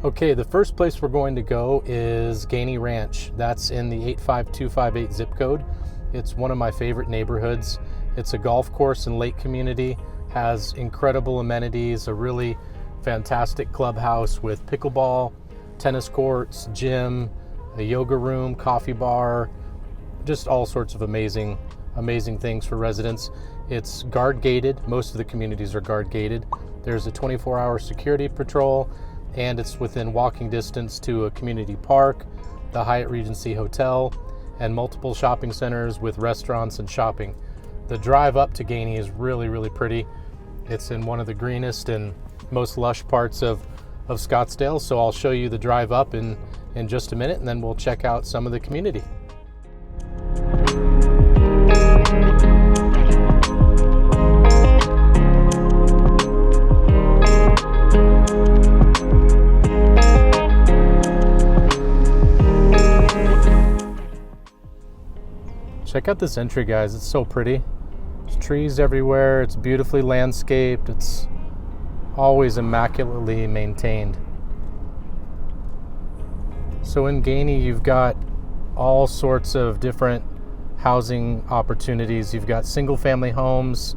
Okay, the first place we're going to go is Gainey Ranch. That's in the 85258 zip code. It's one of my favorite neighborhoods. It's a golf course and lake community, has incredible amenities, a really fantastic clubhouse with pickleball, tennis courts, gym, a yoga room, coffee bar, just all sorts of amazing things for residents. It's guard gated. Most of the communities are guard gated. There's a 24-hour security patrol, and it's within walking distance to a community park, the Hyatt Regency Hotel, and multiple shopping centers with restaurants and shopping. The drive up to Gainey is really pretty. It's in one of the greenest and most lush parts of Scottsdale, so I'll show you the drive up in just a minute, and then we'll check out some of the community. Check out this entry, guys. It's so pretty. There's trees everywhere. It's beautifully landscaped. It's always immaculately maintained. So in Gainey, you've got all sorts of different housing opportunities. You've got single family homes,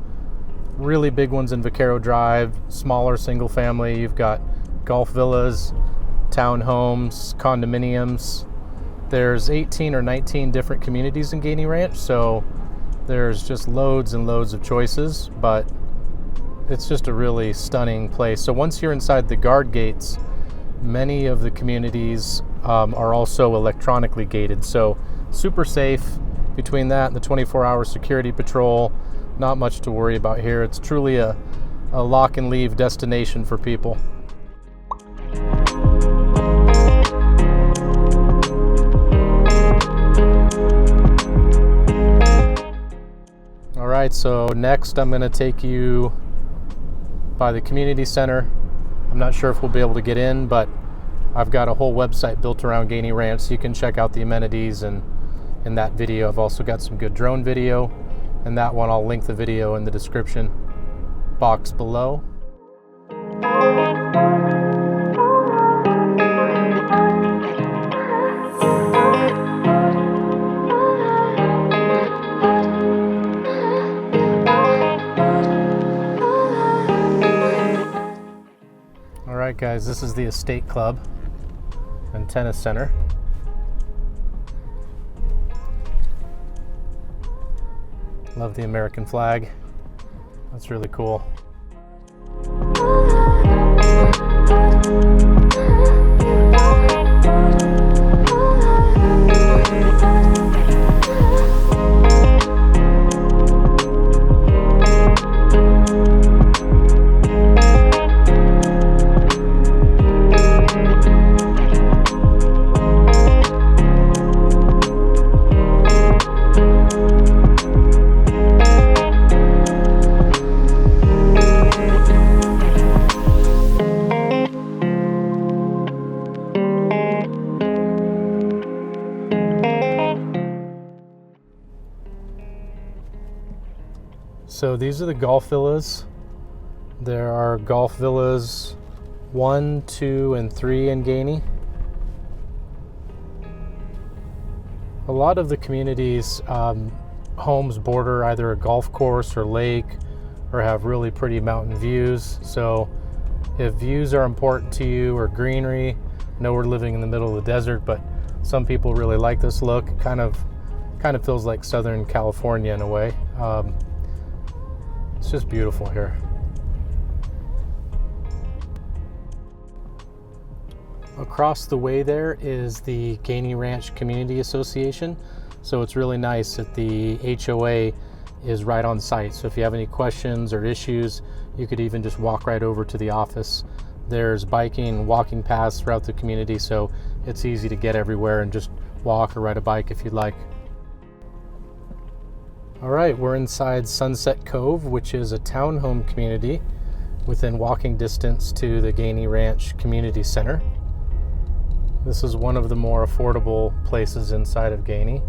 really big ones in Vaquero Drive, smaller single family. You've got golf villas, townhomes, condominiums. There's 18 or 19 different communities in Gainey Ranch, so there's just loads and loads of choices, but it's just a really stunning place. So once you're inside the guard gates, many of the communities are also electronically gated, so super safe. Between that and the 24-hour security patrol, not much to worry about here. It's truly a lock and leave destination for people. Alright, so next I'm going to take you by the community center. I'm not sure if we'll be able to get in, but I've got a whole website built around Gainey Ranch, so you can check out the amenities and in that video. I've also got some good drone video, and that one I'll link the video in the description box below. Alright guys, this is the Estate Club and Tennis Center. Love the American flag. That's really cool. So these are the golf villas. There are golf villas 1, 2, and 3 in Gainey. A lot of the communities' homes border either a golf course or lake, or have really pretty mountain views. So if views are important to you, or greenery, I know we're living in the middle of the desert, but some people really like this look. It kind of feels like Southern California in a way. It's just beautiful here. Across the way there is the Gainey Ranch Community Association. So it's really nice that the HOA is right on site. So if you have any questions or issues, you could even just walk right over to the office. There's biking and walking paths throughout the community, so it's easy to get everywhere and just walk or ride a bike if you'd like. All right, we're inside Sunset Cove, which is a townhome community within walking distance to the Gainey Ranch Community Center. This is one of the more affordable places inside of Gainey,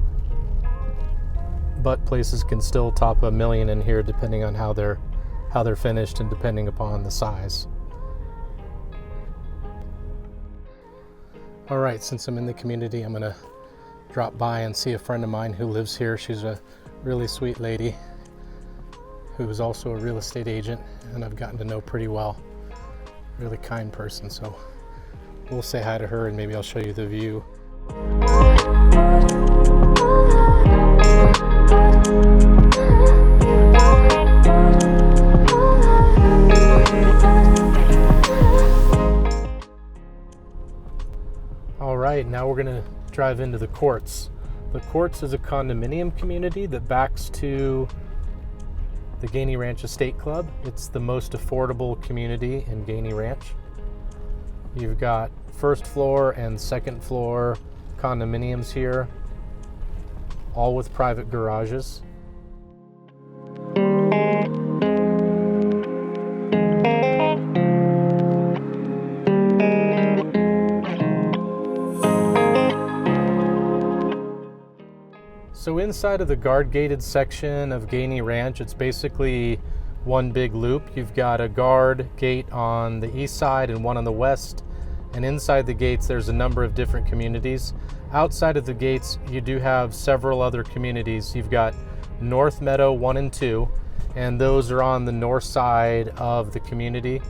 but places can still top $1 million in here depending on how they're finished and depending upon the size. All right, since I'm in the community, I'm gonna drop by and see a friend of mine who lives here. She's a really sweet lady who is also a real estate agent, and I've gotten to know pretty well. Really kind person, so we'll say hi to her and maybe I'll show you the view. All right, now we're gonna drive into the Courts. The Courts is a condominium community that backs to the Gainey Ranch Estate Club. It's the most affordable community in Gainey Ranch. You've got first floor and second floor condominiums here, all with private garages. So inside of the guard-gated section of Gainey Ranch, it's basically one big loop. You've got a guard gate on the east side and one on the west. And inside the gates, there's a number of different communities. Outside of the gates, you do have several other communities. You've got North Meadow I and II, and those are on the north side of the community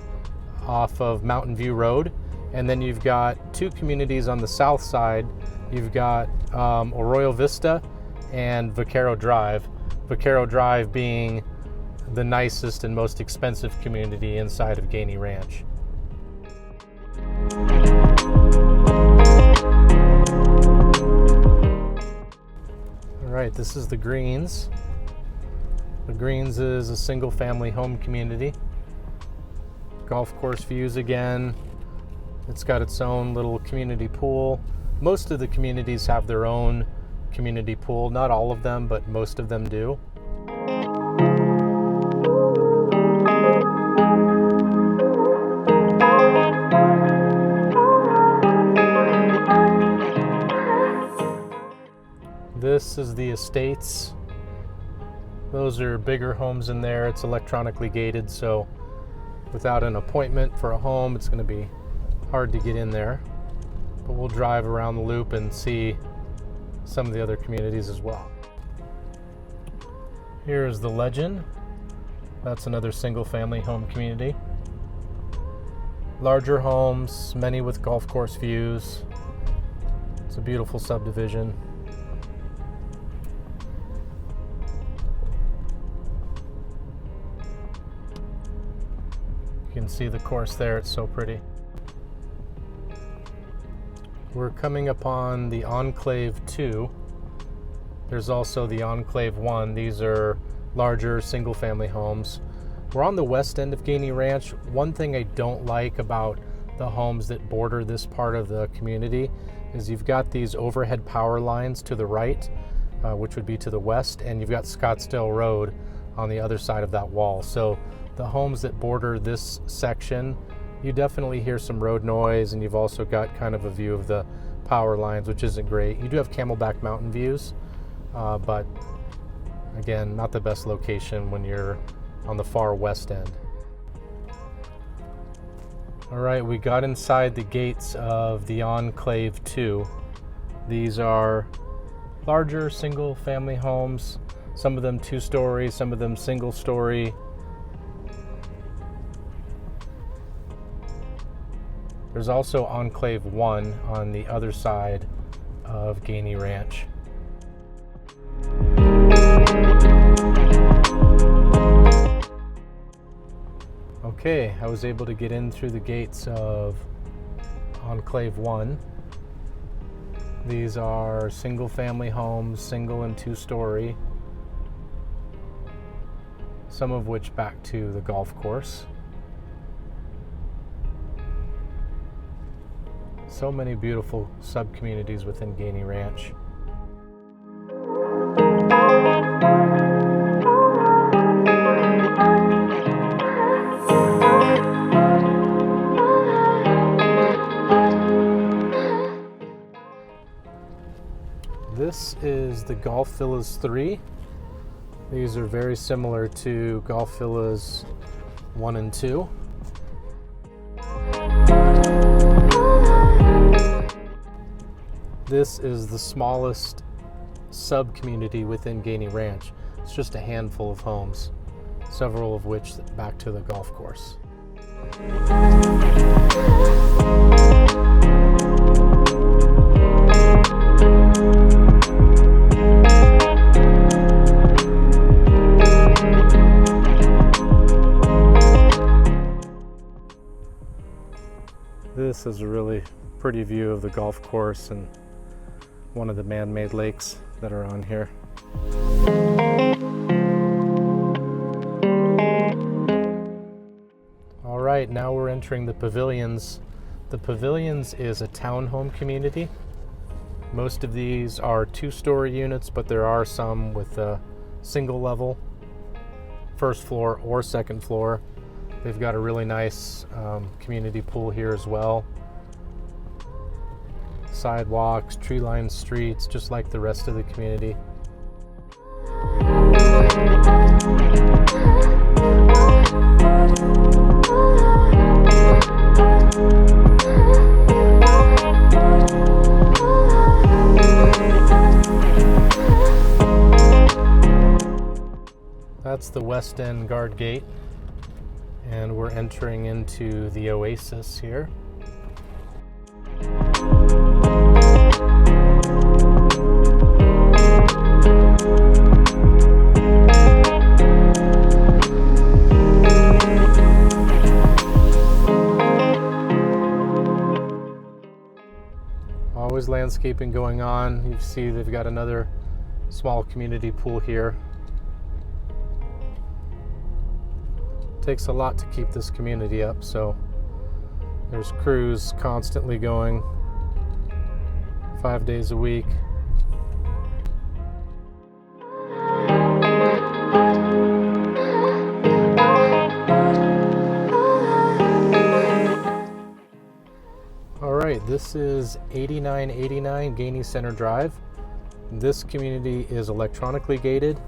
off of Mountain View Road. And then you've got two communities on the south side. You've got Arroyo Vista and Vaquero Drive. Vaquero Drive being the nicest and most expensive community inside of Gainey Ranch. All right, this is the Greens. The Greens is a single family home community. Golf course views again. It's got its own little community pool. Most of the communities have their own community pool. Not all of them, but most of them do. This is the Estates. Those are bigger homes in there. It's electronically gated, so without an appointment for a home, it's going to be hard to get in there. But we'll drive around the loop and see some of the other communities as well. Here's the Legend. That's another single family home community. Larger homes, many with golf course views. It's a beautiful subdivision. You can see the course there, it's so pretty. We're coming upon the Enclave II. There's also the Enclave I. These are larger single family homes. We're on the west end of Gainey Ranch. One thing I don't like about the homes that border this part of the community is you've got these overhead power lines to the right, which would be to the west, and you've got Scottsdale Road on the other side of that wall. So the homes that border this section, you definitely hear some road noise, and you've also got kind of a view of the power lines, which isn't great. You do have Camelback Mountain views, but again, not the best location when you're on the far west end. All right, we got inside the gates of the Enclave II. These are larger single family homes, some of them 2-story, some of them single story. There's also Enclave I on the other side of Gainey Ranch. Okay, I was able to get in through the gates of Enclave I. These are single family homes, single and 2-story, some of which back to the golf course. So many beautiful sub-communities within Gainey Ranch. This is the Golf Villas 3. These are very similar to Golf Villas 1 and 2. This is the smallest sub-community within Gainey Ranch. It's just a handful of homes, several of which back to the golf course. This is a really pretty view of the golf course and one of the man-made lakes that are on here. All right, now we're entering the Pavilions. The Pavilions is a townhome community. Most of these are two-story units, but there are some with a single level, first floor or second floor. They've got a really nice community pool here as well. Sidewalks, tree-lined streets, just like the rest of the community. That's the West End guard gate, and we're entering into the Oasis here. Always landscaping going on. You see they've got another small community pool here. Takes a lot to keep this community up, so there's crews constantly going 5 days a week. All right, this is 8989 Gainey Center Drive. This community is electronically gated,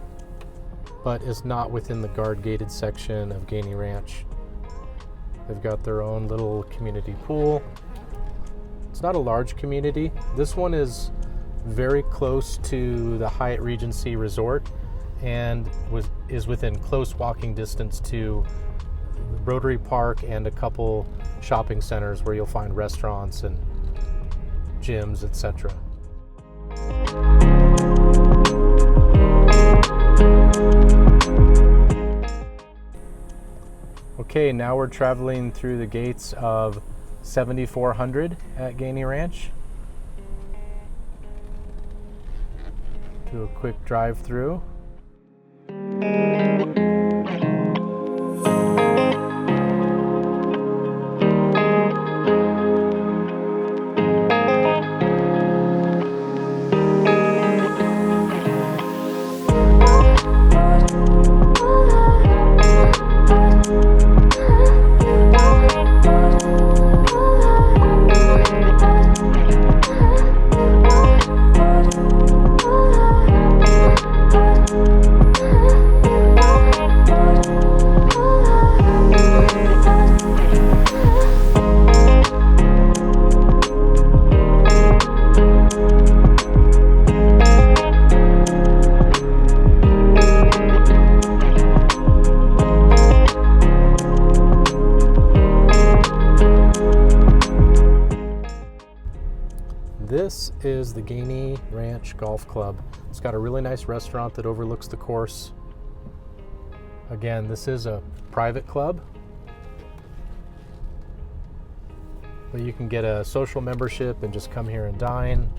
but is not within the guard gated section of Gainey Ranch. They've got their own little community pool. It's not a large community. This one is very close to the Hyatt Resort and is within close walking distance to Rotary Park and a couple shopping centers where you'll find restaurants and gyms, etc. Okay, now we're traveling through the gates of 7400 at Gainey Ranch. Do a quick drive through. This is the Gainey Ranch Golf Club. It's got a really nice restaurant that overlooks the course. Again, this is a private club, but you can get a social membership and just come here and dine.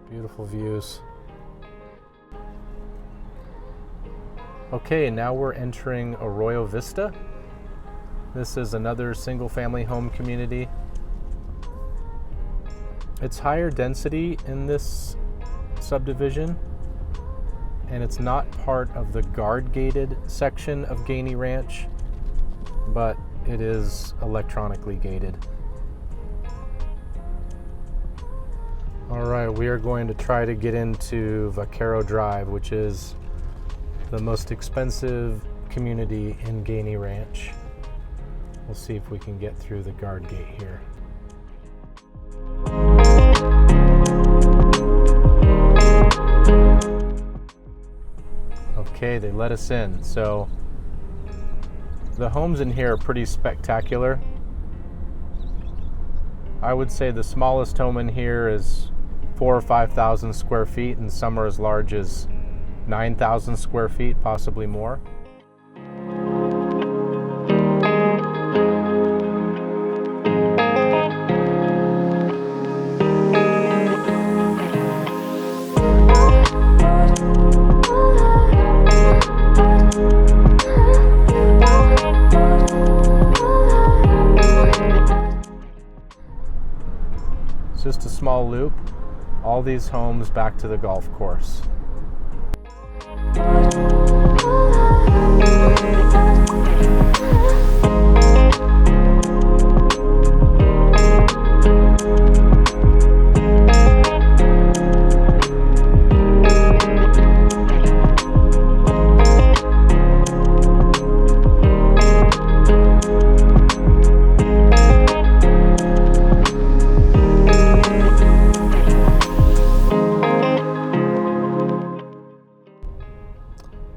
Beautiful views. Okay, now we're entering Arroyo Vista. This is another single-family home community. It's higher density in this subdivision, and it's not part of the guard-gated section of Gainey Ranch, but it is electronically gated. All right, we are going to try to get into Vaquero Drive, which is the most expensive community in Gainey Ranch. We'll see if we can get through the guard gate here. Okay, they let us in. So the homes in here are pretty spectacular. I would say the smallest home in here is 4,000 or 5,000 square feet, and some are as large as 9,000 square feet, possibly more. Just a small loop, all these homes back to the golf course.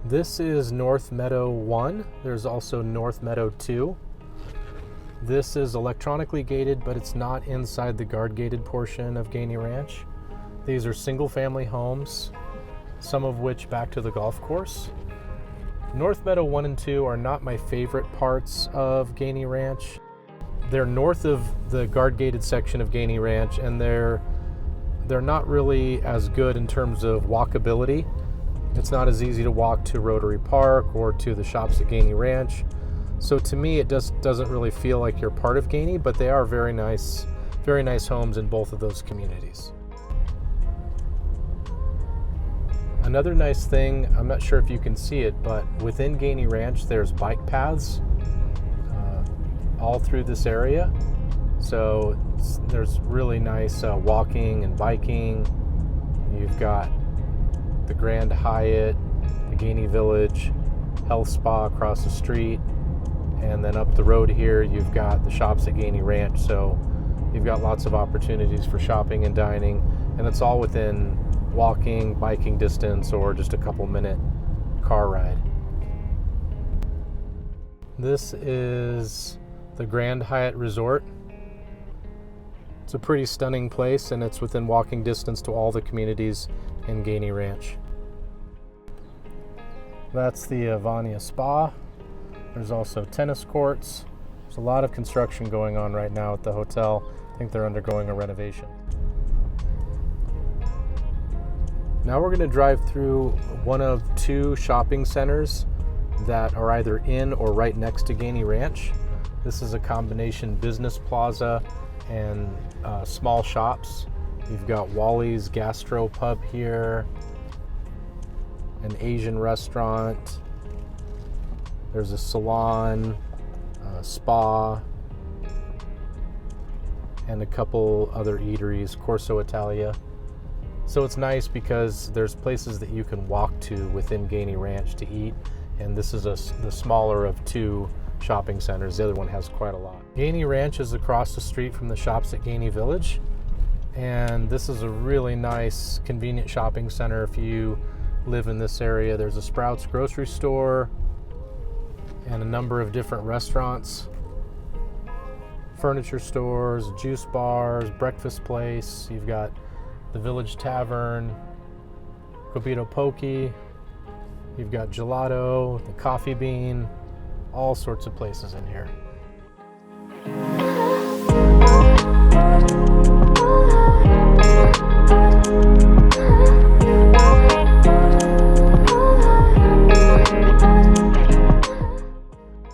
This is North Meadow I. There's also North Meadow II. This is electronically gated, but it's not inside the guard gated portion of Gainey Ranch. These are single family homes, some of which back to the golf course. North Meadow I and II are not my favorite parts of Gainey Ranch. They're north of the guard gated section of Gainey Ranch, and they're not really as good in terms of walkability. It's not as easy to walk to Rotary Park or to the shops at Gainey Ranch. So to me, it just doesn't really feel like you're part of Gainey, but they are very nice homes in both of those communities. Another nice thing, I'm not sure if you can see it, but within Gainey Ranch, there's bike paths all through this area. So there's really nice walking and biking. You've got the Grand Hyatt, the Gainey Village, health spa across the street, and then up the road here you've got the shops at Gainey Ranch. So you've got lots of opportunities for shopping and dining, and it's all within walking, biking distance, or just a couple minute car ride. This is the Grand Hyatt Resort. It's a pretty stunning place, and it's within walking distance to all the communities in Gainey Ranch. That's the Vania Spa. There's also tennis courts. There's a lot of construction going on right now at the hotel. I think they're undergoing a renovation. Now we're going to drive through one of two shopping centers that are either in or right next to Gainey Ranch. This is a combination business plaza and small shops. You've got Wally's Gastro Pub here, an Asian restaurant. There's a salon, a spa, and a couple other eateries, Corso Italia. So it's nice because there's places that you can walk to within Gainey Ranch to eat, and this is the smaller of two shopping centers. The other one has quite a lot. Gainey Ranch is across the street from the shops at Gainey Village, and this is a really nice, convenient shopping center if you live in this area. There's a Sprouts grocery store and a number of different restaurants, furniture stores, juice bars, breakfast place. You've got the Village Tavern, Cobito Poke. You've got Gelato, the Coffee Bean, all sorts of places in here.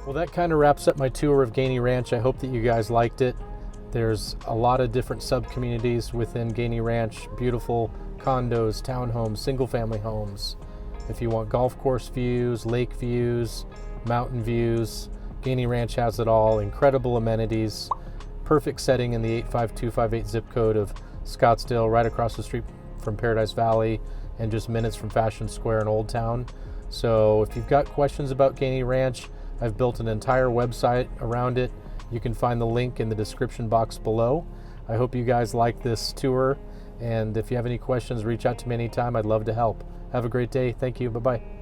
Well, that kind of wraps up my tour of Gainey Ranch. I hope that you guys liked it. There's a lot of different sub-communities within Gainey Ranch, beautiful condos, townhomes, single-family homes. If you want golf course views, lake views, mountain views, Gainey Ranch has it all. Incredible amenities, perfect setting in the 85258 zip code of Scottsdale, right across the street from Paradise Valley and just minutes from Fashion Square in Old Town. So if you've got questions about Gainey Ranch, I've built an entire website around it. You can find the link in the description box below. I hope you guys like this tour, and if you have any questions, reach out to me anytime. I'd love to help. Have a great day. Thank you. Bye-bye.